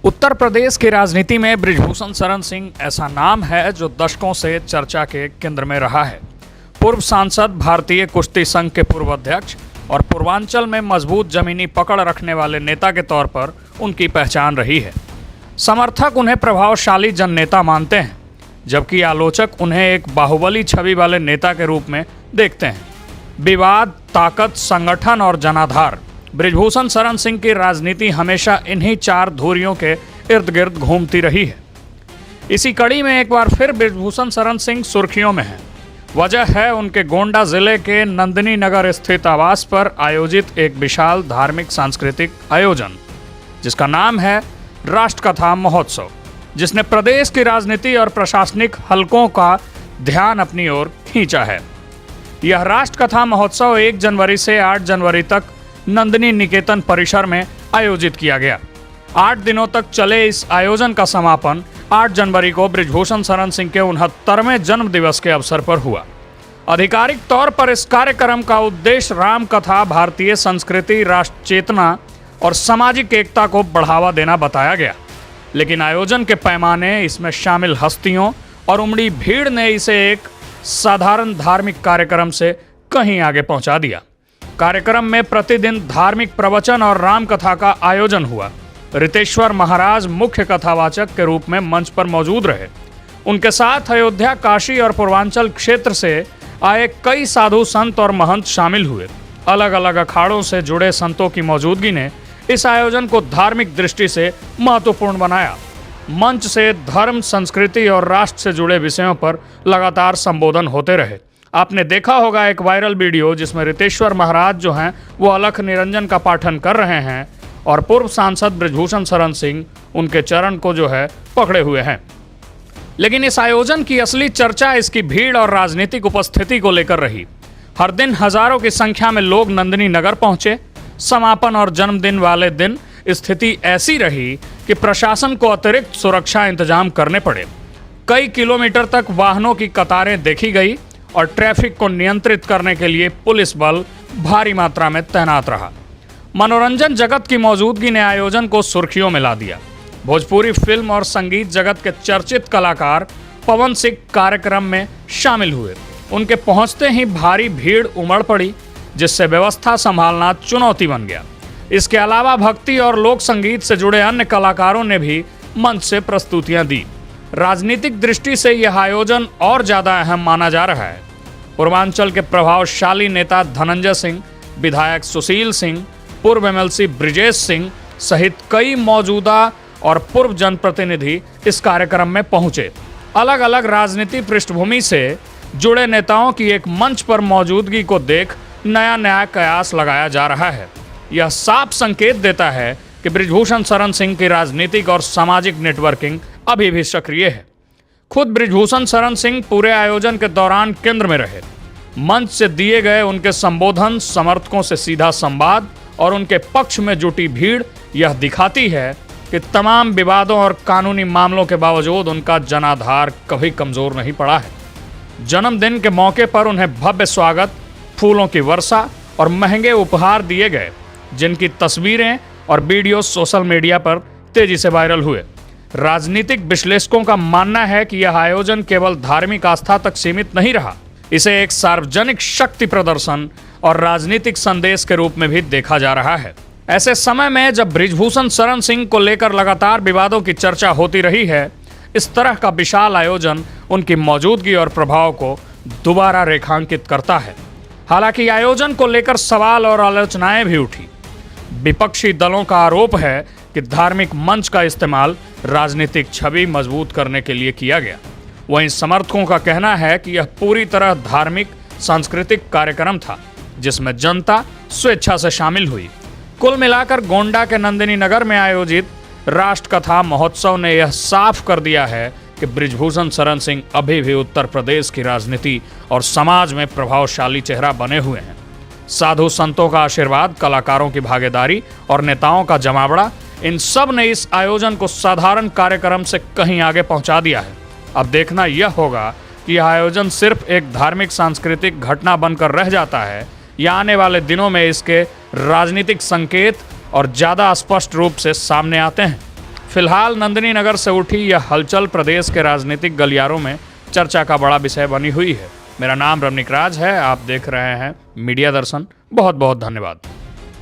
उत्तर प्रदेश की राजनीति में बृजभूषण शरण सिंह ऐसा नाम है जो दशकों से चर्चा के केंद्र में रहा है। पूर्व सांसद, भारतीय कुश्ती संघ के पूर्व अध्यक्ष और पूर्वांचल में मजबूत जमीनी पकड़ रखने वाले नेता के तौर पर उनकी पहचान रही है। समर्थक उन्हें प्रभावशाली जननेता मानते हैं, जबकि आलोचक उन्हें एक बाहुबली छवि वाले नेता के रूप में देखते हैं। विवाद, ताकत, संगठन और जनाधार, बृजभूषण शरण सिंह की राजनीति हमेशा इन्हीं चार धुरियों के इर्द गिर्द घूमती रही है। इसी कड़ी में एक बार फिर बृजभूषण शरण सिंह सुर्खियों में हैं। वजह है उनके गोंडा जिले के नंदिनी नगर स्थित आवास पर आयोजित एक विशाल धार्मिक सांस्कृतिक आयोजन, जिसका नाम है राष्ट्र कथा महोत्सव, जिसने प्रदेश की राजनीति और प्रशासनिक हलकों का ध्यान अपनी ओर खींचा है। यह राष्ट्र कथा महोत्सव 1 जनवरी से 8 जनवरी तक नंदिनी निकेतन परिसर में आयोजित किया गया। 8 दिनों तक चले इस आयोजन का समापन 8 जनवरी को बृजभूषण शरण सिंह के 69वें जन्म दिवस के अवसर पर हुआ। आधिकारिक तौर पर इस कार्यक्रम का उद्देश्य राम कथा, भारतीय संस्कृति, राष्ट्र चेतना और सामाजिक एकता को बढ़ावा देना बताया गया, लेकिन आयोजन के पैमाने, इसमें शामिल हस्तियों और उमड़ी भीड़ ने इसे एक साधारण धार्मिक कार्यक्रम से कहीं आगे पहुंचा दिया। कार्यक्रम में प्रतिदिन धार्मिक प्रवचन और राम कथा का आयोजन हुआ। रितेश्वर महाराज मुख्य कथावाचक के रूप में मंच पर मौजूद रहे। उनके साथ अयोध्या, काशी और पूर्वांचल क्षेत्र से आए कई साधु संत और महंत शामिल हुए। अलग अलग अखाड़ों से जुड़े संतों की मौजूदगी ने इस आयोजन को धार्मिक दृष्टि से महत्वपूर्ण बनाया। मंच से धर्म, संस्कृति और राष्ट्र से जुड़े विषयों पर लगातार संबोधन होते रहे। आपने देखा होगा एक वायरल वीडियो जिसमें रितेश्वर महाराज जो हैं वो अलख निरंजन का पाठन कर रहे हैं और पूर्व सांसद बृजभूषण शरण सिंह उनके चरण को जो है पकड़े हुए हैं। लेकिन इस आयोजन की असली चर्चा इसकी भीड़ और राजनीतिक उपस्थिति को लेकर रही। हर दिन हजारों की संख्या में लोग नंदिनी नगर पहुंचे। समापन और जन्मदिन वाले दिन स्थिति ऐसी रही कि प्रशासन को अतिरिक्त सुरक्षा इंतजाम करने पड़े। कई किलोमीटर तक वाहनों की कतारें देखी गई और ट्रैफिक को नियंत्रित करने के लिए पुलिस बल भारी मात्रा में तैनात रहा। मनोरंजन जगत की मौजूदगी ने आयोजन को सुर्खियों में ला दिया। भोजपुरी फिल्म और संगीत जगत के चर्चित कलाकार पवन सिंह कार्यक्रम में शामिल हुए। उनके पहुंचते ही भारी भीड़ उमड़ पड़ी, जिससे व्यवस्था संभालना चुनौती बन गया। इसके अलावा भक्ति और लोक संगीत से जुड़े अन्य कलाकारों ने भी मंच से प्रस्तुतियां दी। राजनीतिक दृष्टि से यह आयोजन और ज्यादा अहम माना जा रहा है। पूर्वांचल के प्रभावशाली नेता धनंजय सिंह, विधायक सुशील सिंह, पूर्व एमएलसी ब्रिजेश सिंह सहित कई मौजूदा और पूर्व जनप्रतिनिधि इस कार्यक्रम में पहुंचे। अलग अलग राजनीति पृष्ठभूमि से जुड़े नेताओं की एक मंच पर मौजूदगी को देख नया कयास लगाया जा रहा है। यह साफ संकेत देता है कि बृजभूषण शरण सिंह की राजनीतिक और सामाजिक नेटवर्किंग अभी भी सक्रिय है। खुद बृजभूषण शरण सिंह पूरे आयोजन के दौरान केंद्र में रहे। मंच से दिए गए उनके संबोधन, समर्थकों से सीधा संवाद और उनके पक्ष में जुटी भीड़ यह दिखाती है कि तमाम विवादों और कानूनी मामलों के बावजूद उनका जनाधार कभी कमजोर नहीं पड़ा है। जन्मदिन के मौके पर उन्हें भव्य स्वागत, फूलों की वर्षा और महंगे उपहार दिए गए, जिनकी तस्वीरें और वीडियो सोशल मीडिया पर तेजी से वायरल हुए। राजनीतिक विश्लेषकों का मानना है कि यह आयोजन केवल धार्मिक आस्था तक सीमित नहीं रहा, इसे एक सार्वजनिक शक्ति प्रदर्शन और राजनीतिक संदेश के रूप में भी देखा जा रहा है। ऐसे समय में जब बृजभूषण शरण सिंह को लेकर लगातार विवादों की चर्चा होती रही है, इस तरह का विशाल आयोजन उनकी मौजूदगी और प्रभाव को दोबारा रेखांकित करता है। हालांकि आयोजन को लेकर सवाल और आलोचनाएं भी उठी। विपक्षी दलों का आरोप है कि धार्मिक मंच का इस्तेमाल राजनीतिक छवि मजबूत करने के लिए किया गया। वहीं समर्थकों का कहना है कि यह पूरी तरह धार्मिक सांस्कृतिक कार्यक्रम था, जिसमें जनता स्वेच्छा से शामिल हुई। कुल मिलाकर गोंडा के नंदिनी नगर में आयोजित राष्ट्र कथा महोत्सव ने यह साफ कर दिया है कि बृजभूषण शरण सिंह अभी भी उत्तर प्रदेश की राजनीति और समाज में प्रभावशाली चेहरा बने हुए हैं। साधु संतों का आशीर्वाद, कलाकारों की भागीदारी और नेताओं का जमावड़ा, इन सब ने इस आयोजन को साधारण कार्यक्रम से कहीं आगे पहुंचा दिया है। अब देखना यह होगा कि यह आयोजन सिर्फ एक धार्मिक सांस्कृतिक घटना बनकर रह जाता है या आने वाले दिनों में इसके राजनीतिक संकेत और ज़्यादा स्पष्ट रूप से सामने आते हैं। फिलहाल नंदिनी नगर से उठी यह हलचल प्रदेश के राजनीतिक गलियारों में चर्चा का बड़ा विषय बनी हुई है। मेरा नाम रमनिक राज है, आप देख रहे हैं मीडिया दर्शन। बहुत बहुत धन्यवाद।